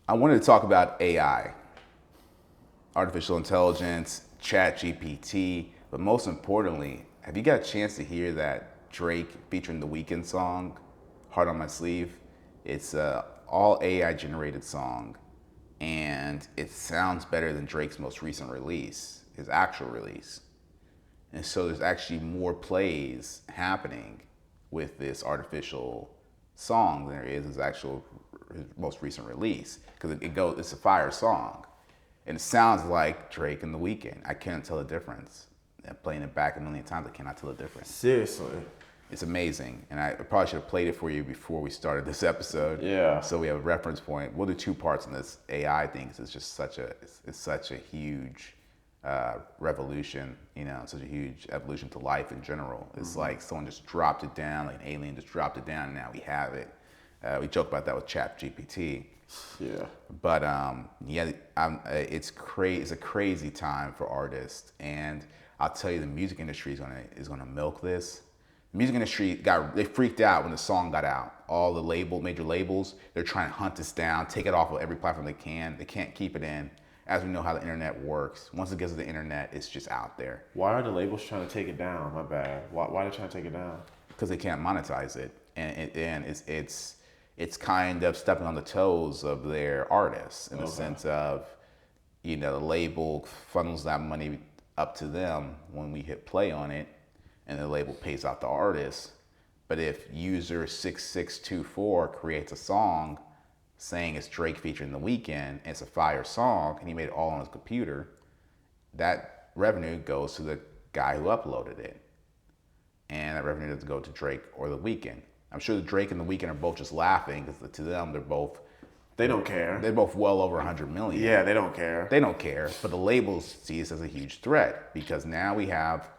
I wanted to talk about AI, artificial intelligence, ChatGPT, but most importantly, have you got a chance to hear that Drake featuring the Weeknd song, "Heart on My Sleeve"? It's a all AI generated song, and it sounds better than Drake's most recent release, his actual release. And so there's actually more plays happening with this artificial song than there is his actual his most recent release because it's a fire song, and it sounds like Drake and The Weeknd. I can't tell the difference. And playing it back a million times, I cannot tell the difference. Seriously. It's amazing, and I probably should have played it for you before we started this episode. Yeah. So we have a reference point. We'll do two parts on this AI thing. 'Cause it's just such a huge revolution, such a huge evolution to life in general. It's like someone just dropped it down, like an alien just dropped it down, and now we have it. We joke about that with ChatGPT. Yeah. But it's crazy. It's a crazy time for artists, and I'll tell you, the music industry is gonna milk this. The music industry they freaked out when the song got out. All the major labels, they're trying to hunt this down, take it off of every platform they can. They can't keep it in. As we know how the internet works, once it gets to the internet, it's just out there. Why are the labels trying to take it down? My bad. Why are they trying to take it down? Because they can't monetize it, and it's kind of stepping on the toes of their artists in the sense of, the label funnels that money up to them when we hit play on it, and the label pays out the artist. But if user 6624 creates a song saying it's Drake featuring The Weeknd, and it's a fire song, and he made it all on his computer, that revenue goes to the guy who uploaded it. And that revenue doesn't go to Drake or The Weeknd. I'm sure that Drake and The Weeknd are both just laughing because to them, They don't care. they're both well over 100 million. Yeah, they don't care. They don't care, but the labels see this as a huge threat because now we have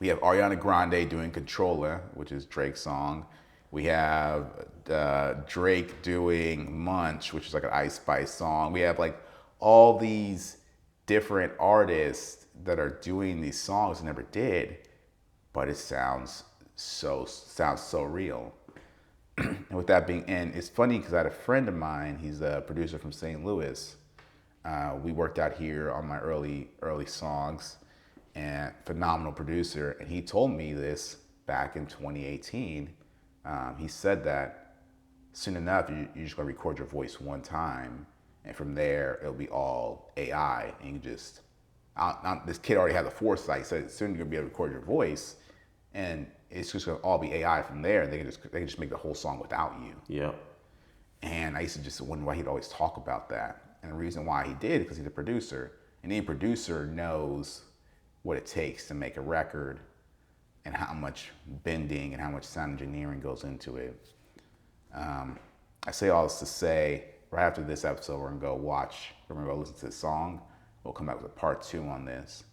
Ariana Grande doing Controller, which is Drake's song. We have Drake doing Munch, which is like an Ice Spice song. We have like all these different artists that are doing these songs never did, but it sounds so real. And with that and it's funny because I had a friend of mine. He's a producer from St. Louis. We worked out here on my early songs, and phenomenal producer. And he told me this back in 2018. He said that soon enough, you're just gonna record your voice one time, and from there it'll be all AI. And you just, this kid already had the foresight. So soon you're gonna be able to record your voice, and it's just gonna all be AI from there. They can just make the whole song without you. Yeah. And I used to just wonder why he'd always talk about that. And the reason why he did, because he's a producer, and any producer knows what it takes to make a record, and how much bending and how much sound engineering goes into it. I say all this to say, right after this episode, we're gonna go listen to this song. We'll come back with a part 2 on this.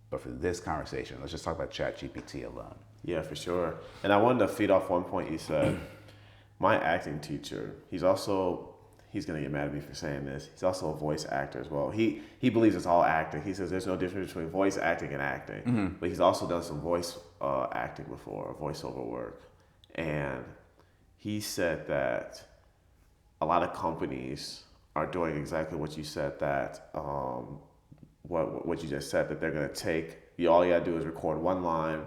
But for this conversation, let's just talk about ChatGPT alone. Yeah, for sure. And I wanted to feed off one point you said. My acting teacher, he's gonna get mad at me for saying this. He's also a voice actor as well. He believes it's all acting. He says there's no difference between voice acting and acting. Mm-hmm. But he's also done some voice acting before, voiceover work. And he said that a lot of companies are doing exactly what you said, that what you just said, that they're gonna take, all you gotta do is record one line,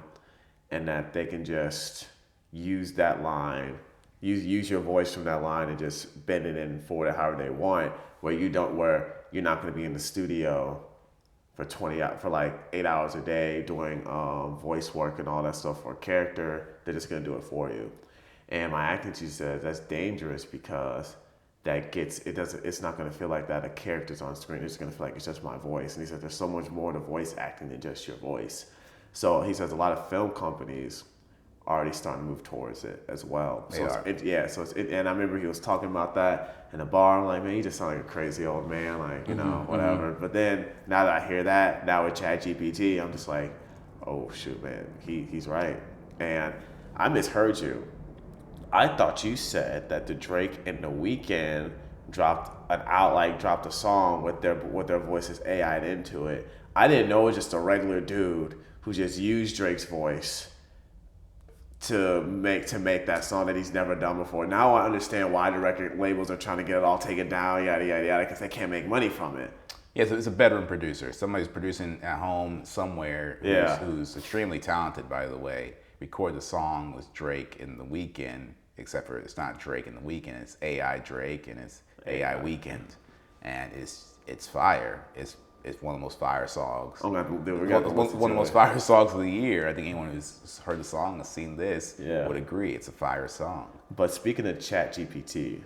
and that they can just use that line, use your voice from that line and just bend it and forward it however they want, where you're not going to be in the studio for like 8 hours a day doing voice work and all that stuff for a character. They're just going to do it for you. And my acting teacher says that's dangerous because it's not going to feel like that a character's on screen. It's going to feel like it's just my voice. And he said there's so much more to voice acting than just your voice. So he says a lot of film companies are already starting to move towards it as well. And I remember he was talking about that in a bar. I'm like, man, you just sound like a crazy old man, like, whatever. Mm-hmm. But then now that I hear that, now with ChatGPT, I'm just like, oh shoot, man, he's right. And I misheard you. I thought you said that the Drake and The Weeknd dropped a song with their voices AI'd into it. I didn't know it was just a regular dude who just used Drake's voice to make that song that he's never done before. Now I understand why the record labels are trying to get it all taken down, yada yada yada, because they can't make money from it. Yeah, so it's a veteran producer. Somebody's producing at home somewhere who's extremely talented, by the way. Record the song with Drake in the weekend, except for it's not Drake in the weekend, it's AI Drake and it's AI Weekend. And it's fire. It's one of the most fire songs. One of the most fire songs of the year. I think anyone who's heard the song and seen this would agree. It's a fire song. But speaking of ChatGPT,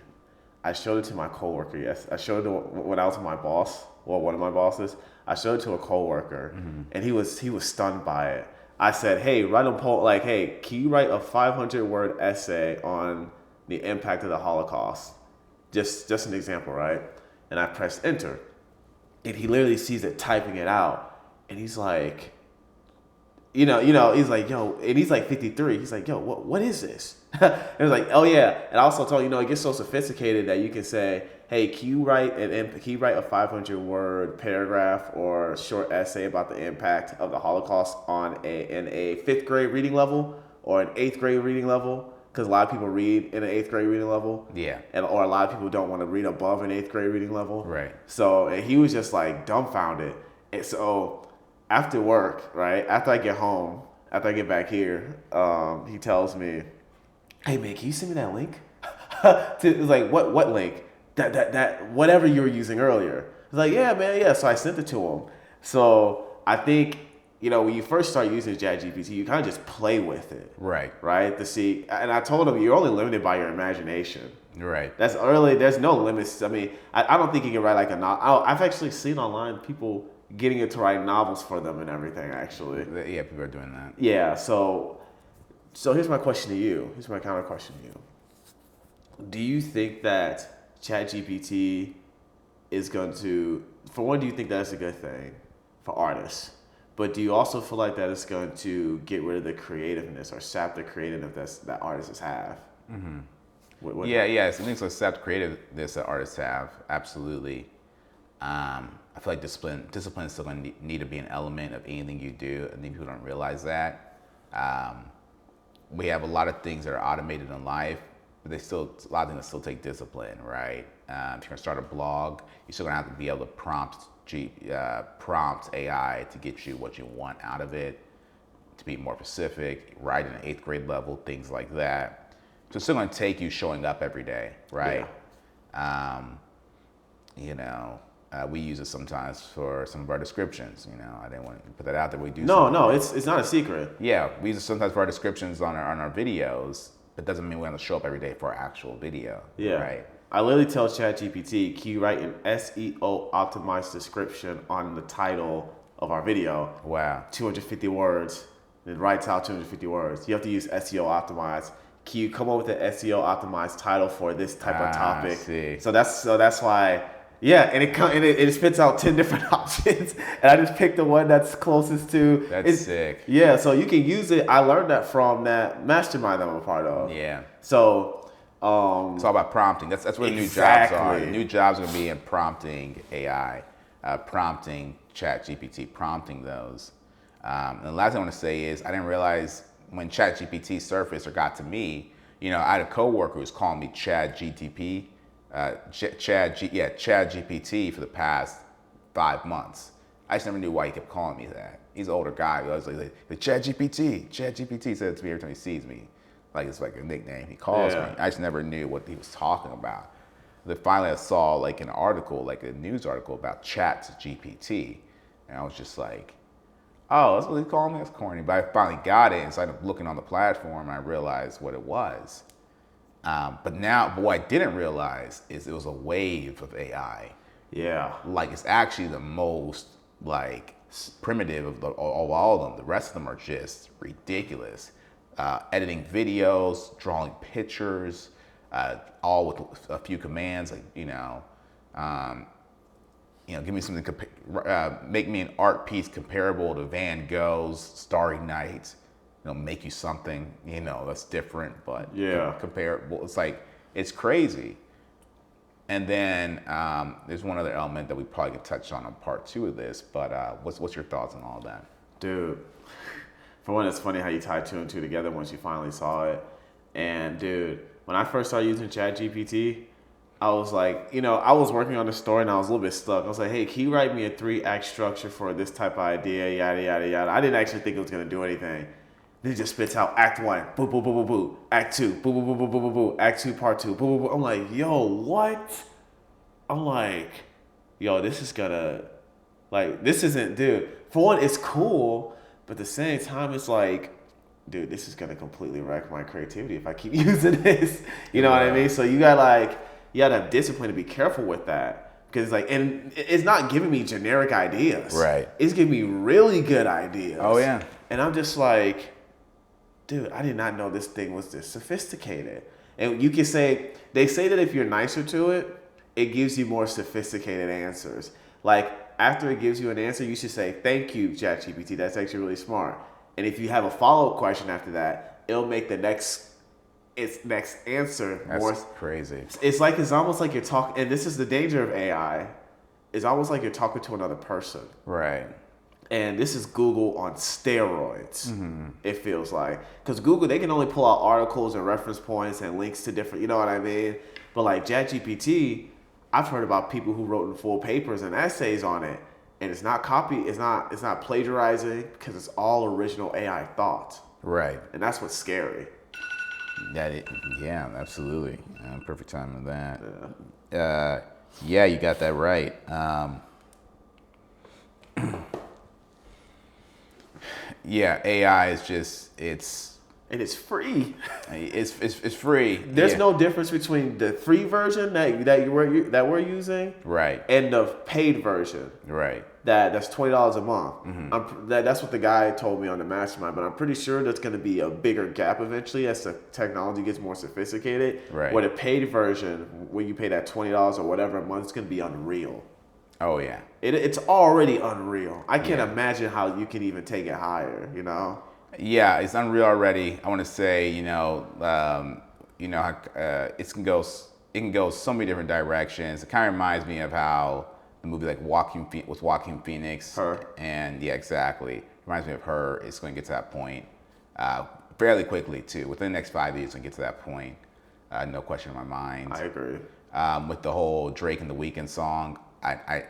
I showed it to my coworker. Yes, I showed it when I was with my boss, well, one of my bosses. I showed it to a coworker, and he was stunned by it. I said, "Hey, write a poem. Like, hey, can you write a 500-word essay on the impact of the Holocaust? Just an example, right?" And I pressed enter, and he literally sees it typing it out, and he's like, he's like, yo, and he's like 53. He's like, yo, what is this? And it was like, oh yeah. And I also told him, it gets so sophisticated that you can say, hey, can you write a 500-word paragraph or short essay about the impact of the Holocaust in a 5th grade reading level or an 8th grade reading level? Because a lot of people read in an 8th grade reading level. Yeah. Or a lot of people don't want to read above an 8th grade reading level. Right. So, and he was just like dumbfounded. And so after work, right, after I get home, after I get back here, he tells me, hey man, can you send me that link? It's like, what link? That whatever you were using earlier. He's like, yeah, man, yeah. So I sent it to him. So I think, when you first start using ChatGPT, you kind of just play with it. Right. Right? To see, and I told him, you're only limited by your imagination. Right. That's early. There's no limits. I mean, I don't think you can write like a novel. I've actually seen online people getting it to write novels for them and everything, actually. Yeah, people are doing that. Yeah, so here's my question to you. Here's my counter question to you. Do you think that ChatGPT is going to, for one, do you think that's a good thing for artists? But do you also feel like that it's going to get rid of the creativeness or sap the creativeness that artists have? Mm-hmm. Yes. I think it's sap the creativeness that artists have. Absolutely. I feel like discipline is still going to need to be an element of anything you do. I think people don't realize that. We have a lot of things that are automated in life, but a lot of things that still take discipline, right? If you're gonna start a blog, you're still gonna have to be able to prompt AI to get you what you want out of it, to be more specific, write in an 8th grade level, things like that. So it's still gonna take you showing up every day, right? Yeah. We use it sometimes for some of our descriptions. I didn't want to put that out there. We do. No, it's not a secret. Yeah, we use it sometimes for our descriptions on our videos, but doesn't mean we have to show up every day for our actual video. Yeah. Right. I literally tell ChatGPT, can you write an SEO optimized description on the title of our video? Wow. 250 words. It writes out 250 words. You have to use SEO optimized. Can you come up with an SEO optimized title for this type of topic? See. So that's why. Yeah, and it spits out 10 different options, and I just picked the one that's closest to. That's sick. Yeah, so you can use it. I learned that from that mastermind that I'm a part of. Yeah. So it's all about prompting. That's where the new jobs are. The new jobs are going to be in prompting AI, prompting ChatGPT, prompting those. And the last thing I want to say is I didn't realize when ChatGPT surfaced or got to me, I had a coworker who was calling me ChatGPT. ChatGPT for the past 5 months. I just never knew why he kept calling me that. He's an older guy. I was like ChatGPT said it to me every time he sees me. Like it's like a nickname. He calls me. I just never knew what he was talking about. Then finally I saw like an article, like a news article about ChatGPT. And I was just like, oh, that's what he called me? That's corny. But I finally got it and started looking on the platform and I realized what it was. But what I didn't realize is it was a wave of AI. Yeah. Like it's actually the most like primitive of all of them. The rest of them are just ridiculous. Editing videos, drawing pictures, all with a few commands. Like give me something. Make me an art piece comparable to Van Gogh's Starry Night. Make you something, that's different, but comparable. It's like, it's crazy. And then there's one other element that we probably could touch on part 2 of this, but what's your thoughts on all that? Dude, For one, it's funny how you tie two and two together once you finally saw it. And dude, when I first started using ChatGPT, I was like, I was working on the story and I was a little bit stuck. I was like, hey, can you write me a 3-act structure for this type of idea, yada, yada, yada. I didn't actually think it was going to do anything. Then it just spits out Act 1, boo, boo, boo, boo, boo. Act 2, boo, boo, boo, boo, boo, boo, boo. Act 2, Part 2, boo, boo, boo. I'm like, yo, what? I'm like, yo, this is gonna, like, this isn't, dude. For one, it's cool, but at the same time, it's like, dude, this is gonna completely wreck my creativity if I keep using this. You know what I mean? So you gotta have discipline to be careful with that. Because it's like, and it's not giving me generic ideas. Right. It's giving me really good ideas. Oh, yeah. And I'm just like, dude, I did not know this thing was this sophisticated. And you can say, they say that if you're nicer to it, it gives you more sophisticated answers. Like, after it gives you an answer, you should say, thank you, ChatGPT. That's actually really smart. And if you have a follow-up question after that, it'll make its next answer more. That's crazy. It's almost like you're talking, and this is the danger of AI. It's almost like you're talking to another person. Right. And this is Google on steroids, it feels like. Because Google, they can only pull out articles and reference points and links to different, you know what I mean? But like ChatGPT, I've heard about people who wrote in full papers and essays on it. And it's not it's not plagiarizing because it's all original AI thought. Right. And that's what's scary. Yeah, absolutely. Perfect time of that. Yeah, you got that right. Yeah, AI is just And it's free. It's free. There's no difference between the free version that we're using, right, and the paid version. Right. That's $20 a month. That's what the guy told me on the mastermind. But I'm pretty sure that's going to be a bigger gap eventually as the technology gets more sophisticated. Right. Where the paid version, where you pay that $20 or whatever a month, it's going to be unreal. Oh yeah. It's already unreal. I can't imagine how you can even take it higher. Yeah, it's unreal already. I want to say, it can go so many different directions. It kind of reminds me of how the movie like Joaquin Phoenix. Her. And yeah, exactly. It reminds me of Her. It's going to get to that point fairly quickly too. Within the next 5 years, it's going to get to that point. No question in my mind. I agree. With the whole Drake and the Weeknd song, I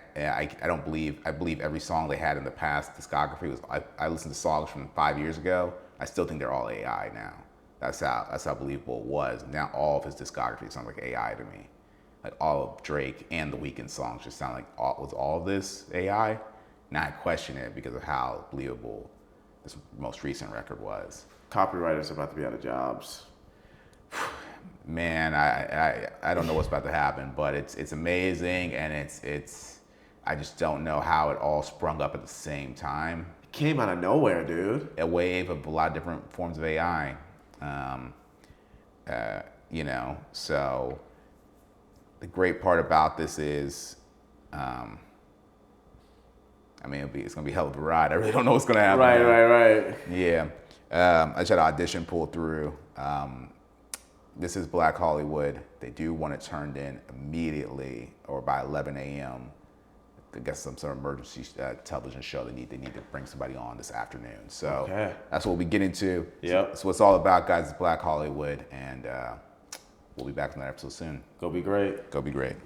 believe every song they had in the past discography was. I listened to songs from 5 years ago. I still think they're all AI now. That's how believable it was. Now all of his discography sounds like AI to me. Like all of Drake and the Weeknd songs just sound like was all of this AI. Now I question it because of how believable this most recent record was. Copywriters are about to be out of jobs. Man, I don't know what's about to happen, but it's amazing, and it's I just don't know how it all sprung up at the same time. It came out of nowhere, dude. A wave of a lot of different forms of AI, So the great part about this is, it's gonna be a hell of a ride. I really don't know what's gonna happen. Right. Yeah, I just had an audition pull through. This is Black Hollywood. They do want it turned in immediately or by 11 a.m. I guess some sort of emergency television show. They need to bring somebody on this afternoon. So That's what we get into. Yep. That's what it's all about, guys. It's Black Hollywood, and we'll be back on that episode soon. Go be great. Go be great.